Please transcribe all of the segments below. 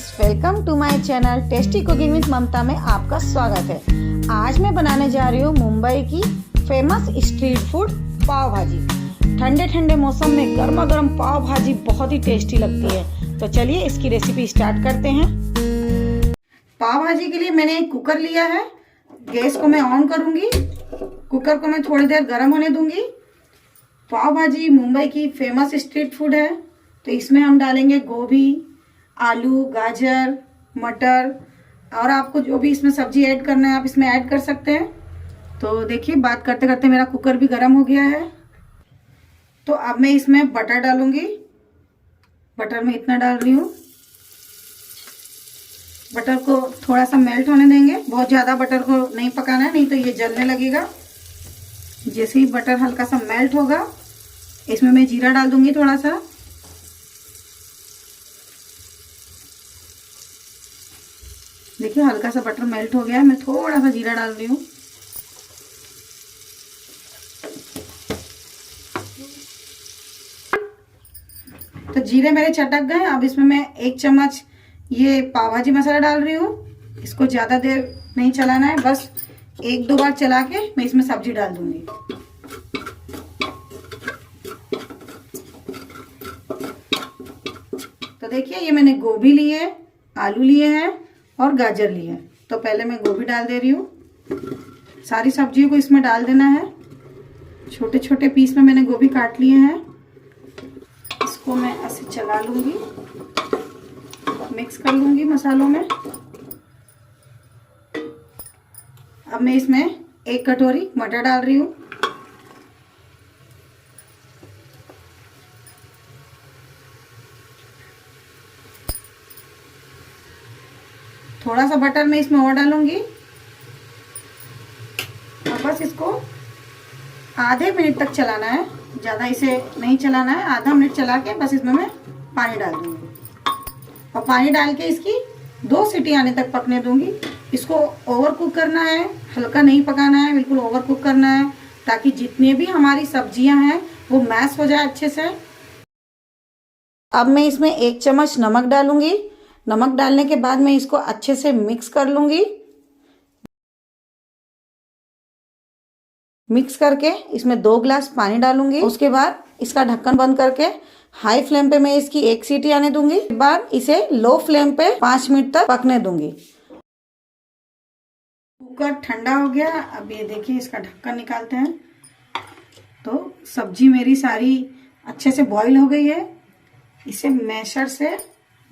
Guys, welcome to my channel tasty cooking with Mamta में आपका स्वागत है। आज मैं बनाने जा रही हूँ मुंबई की फेमस स्ट्रीट फूड पाव भाजी। ठंडे ठंडे मौसम में गर्मा गर्म पाव भाजी बहुत ही टेस्टी लगती है। तो चलिए इसकी रेसिपी स्टार्ट करते हैं। पाव भाजी के लिए मैंने एक कुकर लिया है। गैस को मैं ऑन करूंगी। कुकर को मैं थोड़ी देर गर्म होने दूंगी। पाव भाजी मुंबई की फेमस स्ट्रीट फूड है, तो इसमें हम डालेंगे गोभी, आलू, गाजर, मटर और आपको जो भी इसमें सब्जी ऐड करना है आप इसमें ऐड कर सकते हैं। तो देखिए, बात करते करते मेरा कुकर भी गर्म हो गया है। तो अब मैं इसमें बटर डालूंगी। बटर में इतना डाल रही हूँ। बटर को थोड़ा सा मेल्ट होने देंगे। बहुत ज़्यादा बटर को नहीं पकाना है, नहीं तो ये जलने लगेगा। जैसे ही बटर हल्का सा मेल्ट होगा, इसमें मैं जीरा डाल दूंगी थोड़ा सा। देखिए, हल्का सा बटर मेल्ट हो गया है। मैं थोड़ा सा जीरा डाल रही हूँ। तो जीरे मेरे चटक गए। अब इसमें मैं 1 चम्मच ये पाव भाजी मसाला डाल रही हूँ। इसको ज़्यादा देर नहीं चलाना है, बस 1-2 बार चला के मैं इसमें सब्जी डाल दूंगी। तो देखिए, ये मैंने गोभी लिए, आलू लिए हैं और गाजर लिए हैं। तो पहले मैं गोभी डाल दे रही हूँ। सारी सब्जियों को इसमें डाल देना है। छोटे छोटे पीस में मैंने गोभी काट लिए हैं। इसको मैं ऐसे चला लूँगी, मिक्स कर लूँगी मसालों में। अब मैं इसमें 1 कटोरी मटर डाल रही हूँ। थोड़ा सा बटर मैं इसमें और डालूंगी और बस इसको आधे मिनट तक चलाना है। ज़्यादा इसे नहीं चलाना है। आधा मिनट चला के बस इसमें मैं पानी डाल दूंगी और पानी डाल के इसकी 2 सीटी आने तक पकने दूंगी। इसको ओवर कुक करना है, हल्का नहीं पकाना है, बिल्कुल ओवर कुक करना है, ताकि जितनी भी हमारी सब्जियां हैं वो मैश हो जाए अच्छे से। अब मैं इसमें 1 चम्मच नमक डालूंगी। नमक डालने के बाद मैं इसको अच्छे से मिक्स कर लूंगी। मिक्स करके इसमें 2 ग्लास पानी डालूंगी। उसके बाद इसका ढक्कन बंद करके हाई फ्लेम पे मैं इसकी 1 सीटी आने दूंगी। उसके बाद इसे लो फ्लेम पे 5 मिनट तक पकने दूंगी। कुकर ठंडा हो गया। अब ये देखिए, इसका ढक्कन निकालते हैं। तो सब्जी मेरी सारी अच्छे से बॉईल हो गई है। इसे मैशर से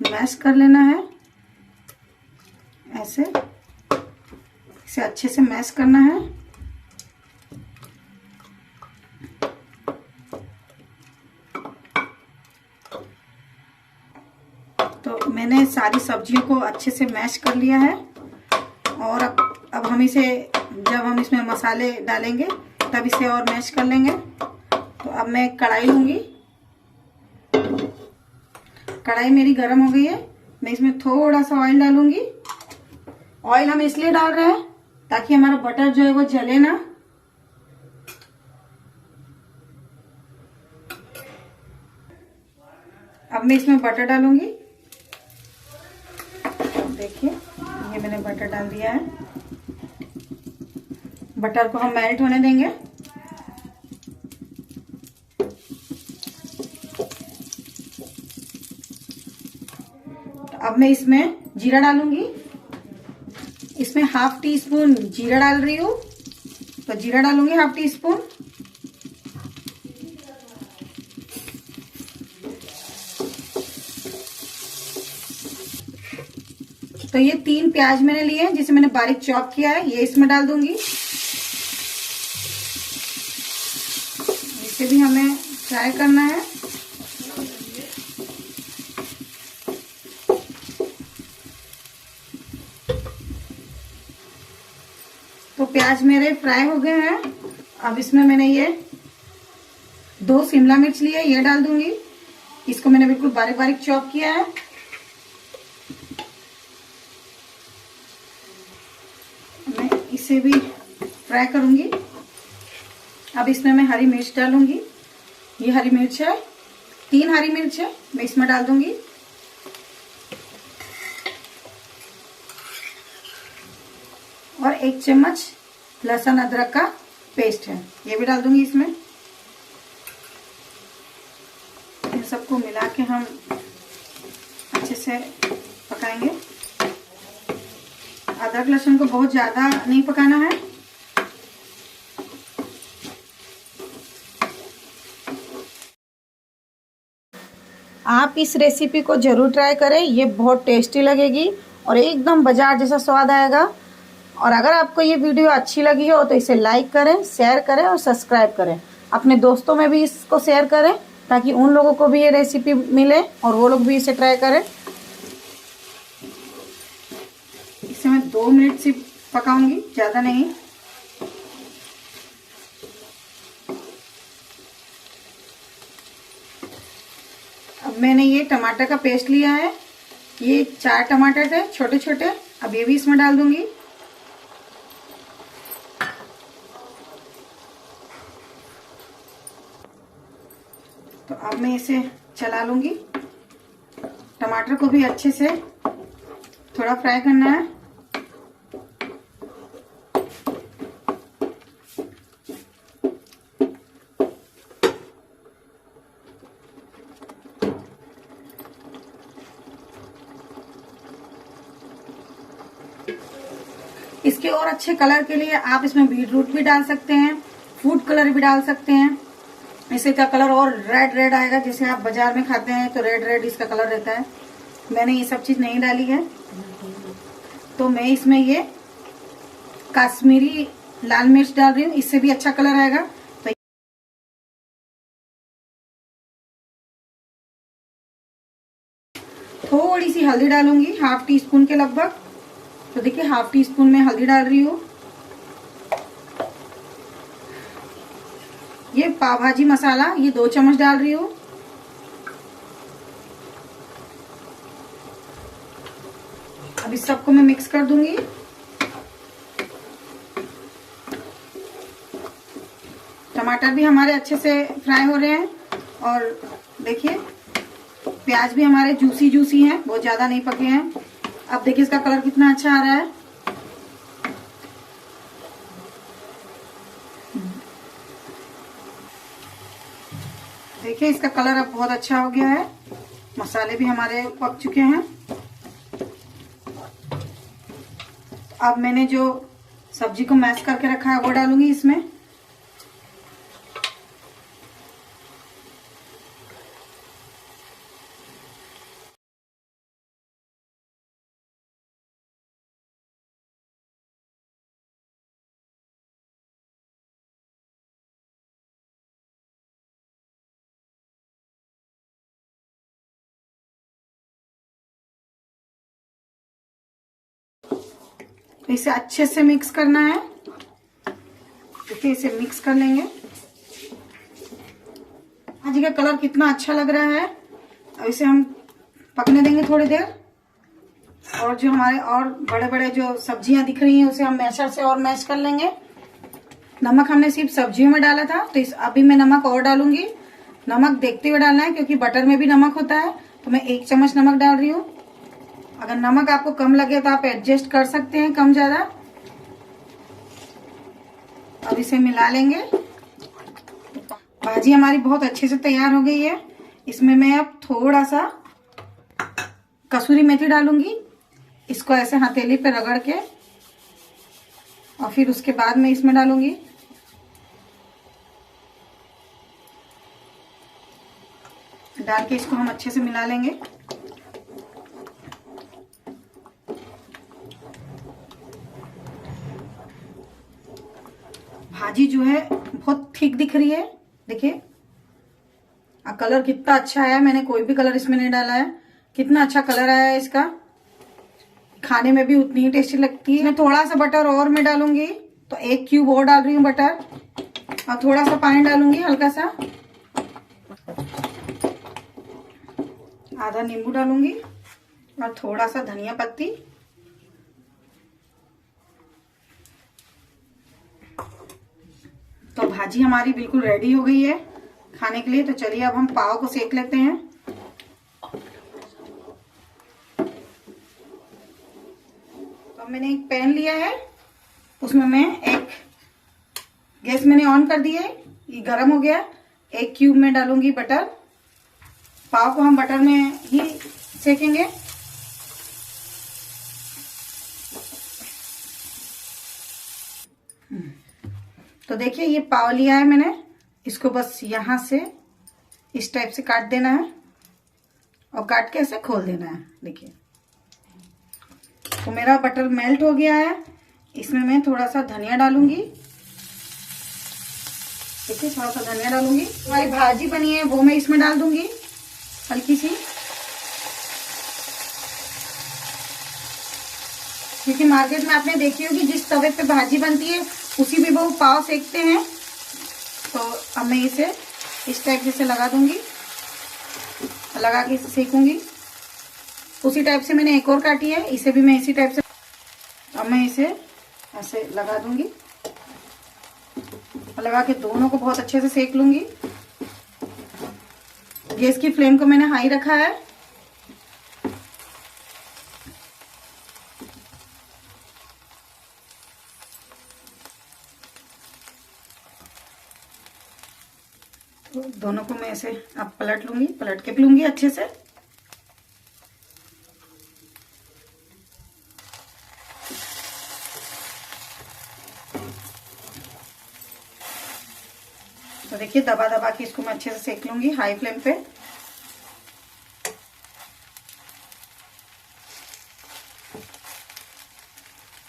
मैश कर लेना है। ऐसे इसे अच्छे से मैश करना है। तो मैंने सारी सब्जियों को अच्छे से मैश कर लिया है। और अब हम इसे, जब हम इसमें मसाले डालेंगे तब इसे और मैश कर लेंगे। तो अब मैं कढ़ाई लूंगी। कढ़ाई मेरी गर्म हो गई है। मैं इसमें थोड़ा सा ऑयल डालूंगी। ऑयल हम इसलिए डाल रहे हैं ताकि हमारा बटर जो है वो जले ना। अब मैं इसमें बटर डालूंगी। देखिए, ये मैंने बटर डाल दिया है। बटर को हम मेल्ट होने देंगे। अब मैं इसमें जीरा डालूंगी। इसमें 1/2 टीस्पून जीरा डाल रही हूँ। तो जीरा डालूंगी 1/2 टीस्पून। तो ये 3 प्याज मैंने लिए हैं, जिसे मैंने बारीक चॉप किया है, ये इसमें डाल दूंगी। इसे भी हमें फ्राई करना है। तो प्याज मेरे फ्राई हो गए हैं। अब इसमें मैंने ये 2 शिमला मिर्च लिए, ये डाल दूंगी। इसको मैंने बिल्कुल बारीक बारीक चॉप किया है। मैं इसे भी फ्राई करूंगी। अब इसमें मैं हरी मिर्च डालूंगी। ये हरी मिर्च है, 3 हरी मिर्च है, मैं इसमें डाल दूंगी। और 1 चम्मच लहसुन अदरक का पेस्ट है, ये भी डाल दूंगी इसमें। इन सबको मिला के हम अच्छे से पकाएंगे। अदरक लहसुन को बहुत ज्यादा नहीं पकाना है। आप इस रेसिपी को जरूर ट्राई करें, ये बहुत टेस्टी लगेगी और एकदम बाजार जैसा स्वाद आएगा। और अगर आपको ये वीडियो अच्छी लगी हो तो इसे लाइक करें, शेयर करें और सब्सक्राइब करें। अपने दोस्तों में भी इसको शेयर करें ताकि उन लोगों को भी ये रेसिपी मिले और वो लोग भी इसे ट्राई करें। इसे मैं 2 मिनट से पकाऊंगी, ज़्यादा नहीं। अब मैंने ये टमाटर का पेस्ट लिया है, ये 4 टमाटर थे छोटे छोटे, अब ये भी इसमें डाल दूंगी। तो अब मैं इसे चला लूंगी। टमाटर को भी अच्छे से थोड़ा फ्राई करना है। इसके और अच्छे कलर के लिए आप इसमें बीटरूट भी डाल सकते हैं, फूड कलर भी डाल सकते हैं। इससे का कलर और रेड रेड आएगा, जैसे आप बाजार में खाते हैं तो रेड रेड इसका कलर रहता है। मैंने ये सब चीज नहीं डाली है, तो मैं इसमें ये कश्मीरी लाल मिर्च डाल रही हूँ, इससे भी अच्छा कलर आएगा। तो थोड़ी सी हल्दी डालूंगी, 1/2 टीस्पून के लगभग। तो देखिए 1/2 टीस्पून में हल्दी डाल रही हूँ। ये पाव भाजी मसाला, ये 2 चम्मच डाल रही हूँ। अब इस सबको मैं मिक्स कर दूंगी। टमाटर भी हमारे अच्छे से फ्राई हो रहे हैं और देखिए प्याज भी हमारे जूसी जूसी हैं, बहुत ज्यादा नहीं पके हैं। अब देखिए इसका कलर कितना अच्छा आ रहा है। देखिए इसका कलर अब बहुत अच्छा हो गया है, मसाले भी हमारे पक चुके हैं। अब मैंने जो सब्जी को मैश करके रखा है वो डालूंगी इसमें। तो इसे अच्छे से मिक्स करना है। देखिए इसे मिक्स कर लेंगे। भाजी का कलर कितना अच्छा लग रहा है। अब इसे हम पकने देंगे थोड़ी देर। और जो हमारे और बड़े बड़े जो सब्जियां दिख रही हैं उसे हम मैशर से और मैश कर लेंगे। नमक हमने सिर्फ सब्जियों में डाला था, तो अभी मैं नमक और डालूंगी। नमक देखते हुए डालना है क्योंकि बटर में भी नमक होता है। तो मैं 1 चम्मच नमक डाल रही हूँ। अगर नमक आपको कम लगे तो आप एडजस्ट कर सकते हैं, कम ज्यादा। अब इसे मिला लेंगे। भाजी हमारी बहुत अच्छे से तैयार हो गई है। इसमें मैं अब थोड़ा सा कसूरी मेथी डालूंगी। इसको ऐसे हथेली पे रगड़ के और फिर उसके बाद में इसमें डालूंगी। डाल के इसको हम अच्छे से मिला लेंगे। भाजी जो है बहुत थिक दिख रही है। देखिए कलर कितना अच्छा है, मैंने कोई भी कलर इसमें नहीं डाला है। कितना अच्छा कलर आया है इसका, खाने में भी उतनी ही टेस्टी लगती है। मैं थोड़ा सा बटर और मैं डालूंगी, तो 1 क्यूब और डाल रही हूँ बटर। और थोड़ा सा पानी डालूंगी, हल्का सा। आधा नींबू डालूंगी और थोड़ा सा धनिया पत्ती। तो भाजी हमारी बिल्कुल रेडी हो गई है खाने के लिए। तो चलिए अब हम पाव को सेक लेते हैं। तो मैंने एक पैन लिया है, उसमें मैं एक गैस मैंने ऑन कर दिया है, ये गर्म हो गया। एक क्यूब में डालूंगी बटर। पाव को हम बटर में ही सेकेंगे। तो देखिए ये पाव लिया है मैंने, इसको बस यहां से इस टाइप से काट देना है और काट के ऐसे खोल देना है। देखिए तो मेरा बटर मेल्ट हो गया है। इसमें मैं थोड़ा सा धनिया डालूंगी। देखिए थोड़ा सा धनिया डालूंगी। हमारी भाजी बनी है वो मैं इसमें डाल दूंगी हल्की सी, क्योंकि मार्केट में आपने देखी होगी जिस तवे पे भाजी बनती है उसी पे वो पाव सेकते हैं। तो अब मैं इसे इस टाइप से लगा दूंगी, लगा के इसे सेकूंगी। उसी टाइप से मैंने एक और काटी है, इसे भी मैं इसी टाइप से, अब मैं इसे ऐसे लगा दूंगी। लगा के दोनों को बहुत अच्छे से सेक लूंगी। गैस की फ्लेम को मैंने हाई रखा है। तो दोनों को मैं ऐसे अब पलट लूंगी, पलट के लूंगी अच्छे से। तो देखिए दबा दबा के इसको मैं अच्छे से सेक लूंगी हाई फ्लेम पे।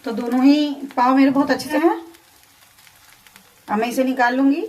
तो दोनों ही पाव मेरे बहुत अच्छे से हैं। अब मैं इसे निकाल लूंगी।